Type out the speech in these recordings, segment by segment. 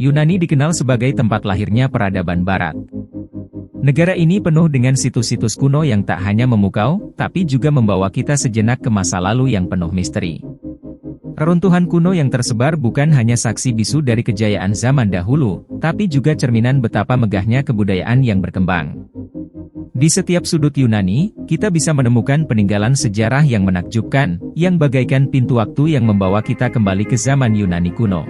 Yunani dikenal sebagai tempat lahirnya peradaban Barat. Negara ini penuh dengan situs-situs kuno yang tak hanya memukau, tapi juga membawa kita sejenak ke masa lalu yang penuh misteri. Reruntuhan kuno yang tersebar bukan hanya saksi bisu dari kejayaan zaman dahulu, tapi juga cerminan betapa megahnya kebudayaan yang berkembang. Di setiap sudut Yunani, kita bisa menemukan peninggalan sejarah yang menakjubkan, yang bagaikan pintu waktu yang membawa kita kembali ke zaman Yunani kuno.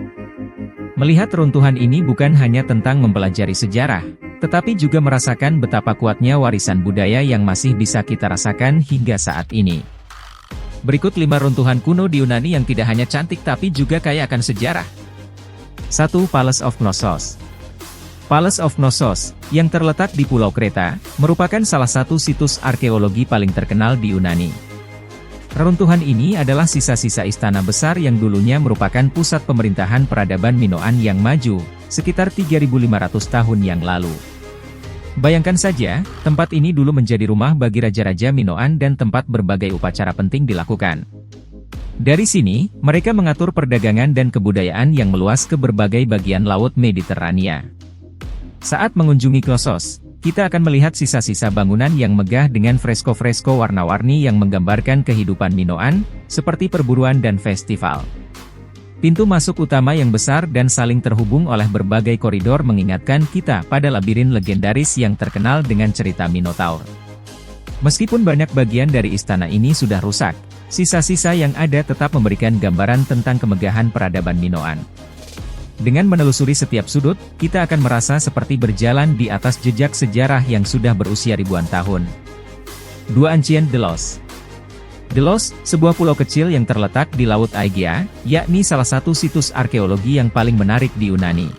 Melihat runtuhan ini bukan hanya tentang mempelajari sejarah, tetapi juga merasakan betapa kuatnya warisan budaya yang masih bisa kita rasakan hingga saat ini. Berikut 5 runtuhan kuno di Yunani yang tidak hanya cantik tapi juga kaya akan sejarah. 1. Palace of Knossos. Palace of Knossos, yang terletak di Pulau Kreta, merupakan salah satu situs arkeologi paling terkenal di Yunani. Reruntuhan ini adalah sisa-sisa istana besar yang dulunya merupakan pusat pemerintahan peradaban Minoan yang maju, sekitar 3.500 tahun yang lalu. Bayangkan saja, tempat ini dulu menjadi rumah bagi raja-raja Minoan dan tempat berbagai upacara penting dilakukan. Dari sini, mereka mengatur perdagangan dan kebudayaan yang meluas ke berbagai bagian Laut Mediterania. Saat mengunjungi Knossos, kita akan melihat sisa-sisa bangunan yang megah dengan fresko-fresko warna-warni yang menggambarkan kehidupan Minoan, seperti perburuan dan festival. Pintu masuk utama yang besar dan saling terhubung oleh berbagai koridor mengingatkan kita pada labirin legendaris yang terkenal dengan cerita Minotaur. Meskipun banyak bagian dari istana ini sudah rusak, sisa-sisa yang ada tetap memberikan gambaran tentang kemegahan peradaban Minoan. Dengan menelusuri setiap sudut, kita akan merasa seperti berjalan di atas jejak sejarah yang sudah berusia ribuan tahun. 2. Ancient Delos. Delos, sebuah pulau kecil yang terletak di Laut Aegea, yakni salah satu situs arkeologi yang paling menarik di Yunani.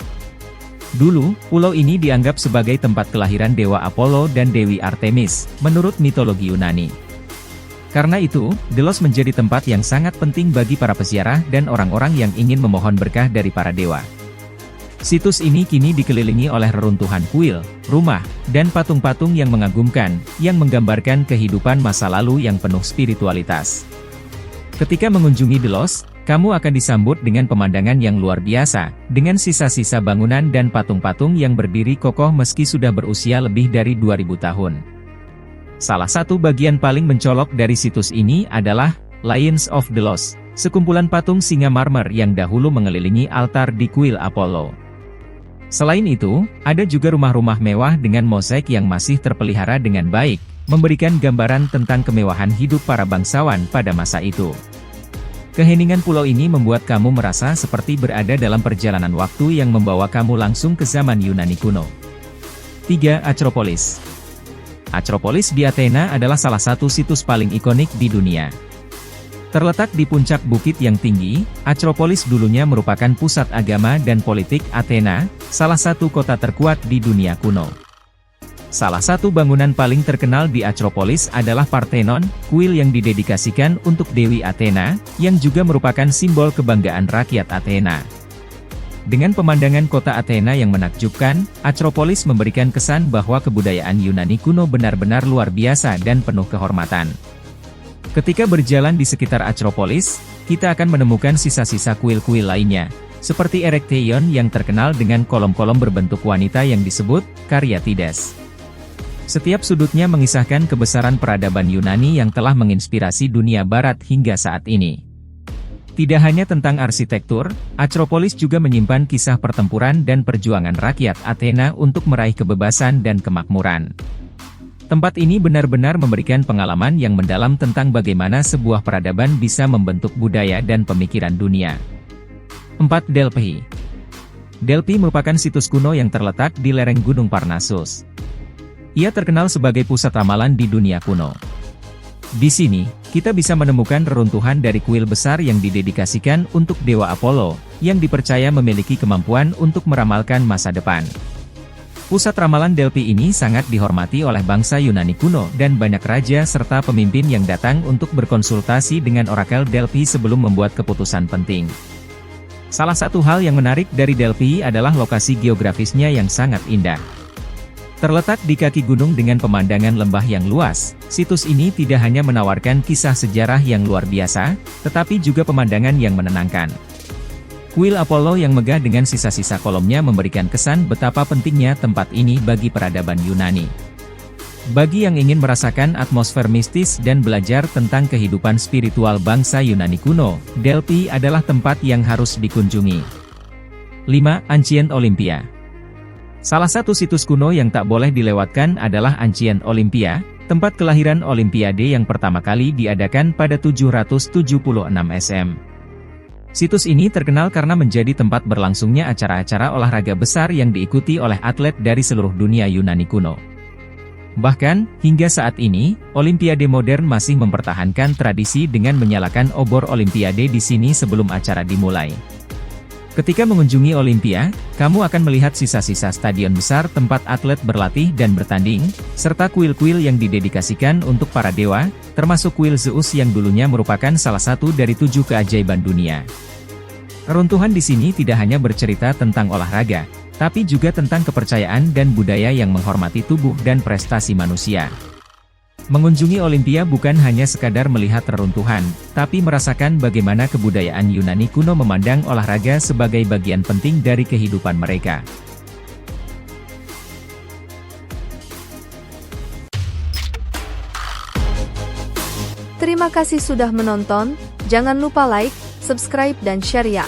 Dulu, pulau ini dianggap sebagai tempat kelahiran dewa Apollo dan Dewi Artemis, menurut mitologi Yunani. Karena itu, Delos menjadi tempat yang sangat penting bagi para peziarah dan orang-orang yang ingin memohon berkah dari para dewa. Situs ini kini dikelilingi oleh reruntuhan kuil, rumah, dan patung-patung yang mengagumkan, yang menggambarkan kehidupan masa lalu yang penuh spiritualitas. Ketika mengunjungi Delos, kamu akan disambut dengan pemandangan yang luar biasa, dengan sisa-sisa bangunan dan patung-patung yang berdiri kokoh meski sudah berusia lebih dari 2000 tahun. Salah satu bagian paling mencolok dari situs ini adalah Lions of Delos, sekumpulan patung singa marmer yang dahulu mengelilingi altar di kuil Apollo. Selain itu, ada juga rumah-rumah mewah dengan mozaik yang masih terpelihara dengan baik, memberikan gambaran tentang kemewahan hidup para bangsawan pada masa itu. Keheningan pulau ini membuat kamu merasa seperti berada dalam perjalanan waktu yang membawa kamu langsung ke zaman Yunani kuno. 3. Acropolis. Acropolis di Athena adalah salah satu situs paling ikonik di dunia. Terletak di puncak bukit yang tinggi, Acropolis dulunya merupakan pusat agama dan politik Athena, salah satu kota terkuat di dunia kuno. Salah satu bangunan paling terkenal di Acropolis adalah Parthenon, kuil yang didedikasikan untuk Dewi Athena, yang juga merupakan simbol kebanggaan rakyat Athena. Dengan pemandangan kota Athena yang menakjubkan, Acropolis memberikan kesan bahwa kebudayaan Yunani kuno benar-benar luar biasa dan penuh kehormatan. Ketika berjalan di sekitar Acropolis, kita akan menemukan sisa-sisa kuil-kuil lainnya, seperti Erechtheion yang terkenal dengan kolom-kolom berbentuk wanita yang disebut Caryatides. Setiap sudutnya mengisahkan kebesaran peradaban Yunani yang telah menginspirasi dunia barat hingga saat ini. Tidak hanya tentang arsitektur, Acropolis juga menyimpan kisah pertempuran dan perjuangan rakyat Athena untuk meraih kebebasan dan kemakmuran. Tempat ini benar-benar memberikan pengalaman yang mendalam tentang bagaimana sebuah peradaban bisa membentuk budaya dan pemikiran dunia. 4. Delphi. Delphi merupakan situs kuno yang terletak di lereng Gunung Parnassus. Ia terkenal sebagai pusat ramalan di dunia kuno. Di sini, kita bisa menemukan reruntuhan dari kuil besar yang didedikasikan untuk Dewa Apollo, yang dipercaya memiliki kemampuan untuk meramalkan masa depan. Pusat ramalan Delphi ini sangat dihormati oleh bangsa Yunani kuno dan banyak raja serta pemimpin yang datang untuk berkonsultasi dengan orakel Delphi sebelum membuat keputusan penting. Salah satu hal yang menarik dari Delphi adalah lokasi geografisnya yang sangat indah. Terletak di kaki gunung dengan pemandangan lembah yang luas, situs ini tidak hanya menawarkan kisah sejarah yang luar biasa, tetapi juga pemandangan yang menenangkan. Kuil Apollo yang megah dengan sisa-sisa kolomnya memberikan kesan betapa pentingnya tempat ini bagi peradaban Yunani. Bagi yang ingin merasakan atmosfer mistis dan belajar tentang kehidupan spiritual bangsa Yunani kuno, Delphi adalah tempat yang harus dikunjungi. 5. Ancient Olympia. Salah satu situs kuno yang tak boleh dilewatkan adalah Ancient Olympia, tempat kelahiran Olimpiade yang pertama kali diadakan pada 776 SM. Situs ini terkenal karena menjadi tempat berlangsungnya acara-acara olahraga besar yang diikuti oleh atlet dari seluruh dunia Yunani kuno. Bahkan, hingga saat ini, Olimpiade modern masih mempertahankan tradisi dengan menyalakan obor Olimpiade di sini sebelum acara dimulai. Ketika mengunjungi Olympia, kamu akan melihat sisa-sisa stadion besar tempat atlet berlatih dan bertanding, serta kuil-kuil yang didedikasikan untuk para dewa, termasuk kuil Zeus yang dulunya merupakan salah satu dari 7 keajaiban dunia. Runtuhan di sini tidak hanya bercerita tentang olahraga, tapi juga tentang kepercayaan dan budaya yang menghormati tubuh dan prestasi manusia. Mengunjungi Olympia bukan hanya sekadar melihat reruntuhan, tapi merasakan bagaimana kebudayaan Yunani kuno memandang olahraga sebagai bagian penting dari kehidupan mereka. Terima kasih sudah menonton, jangan lupa like, subscribe dan share ya.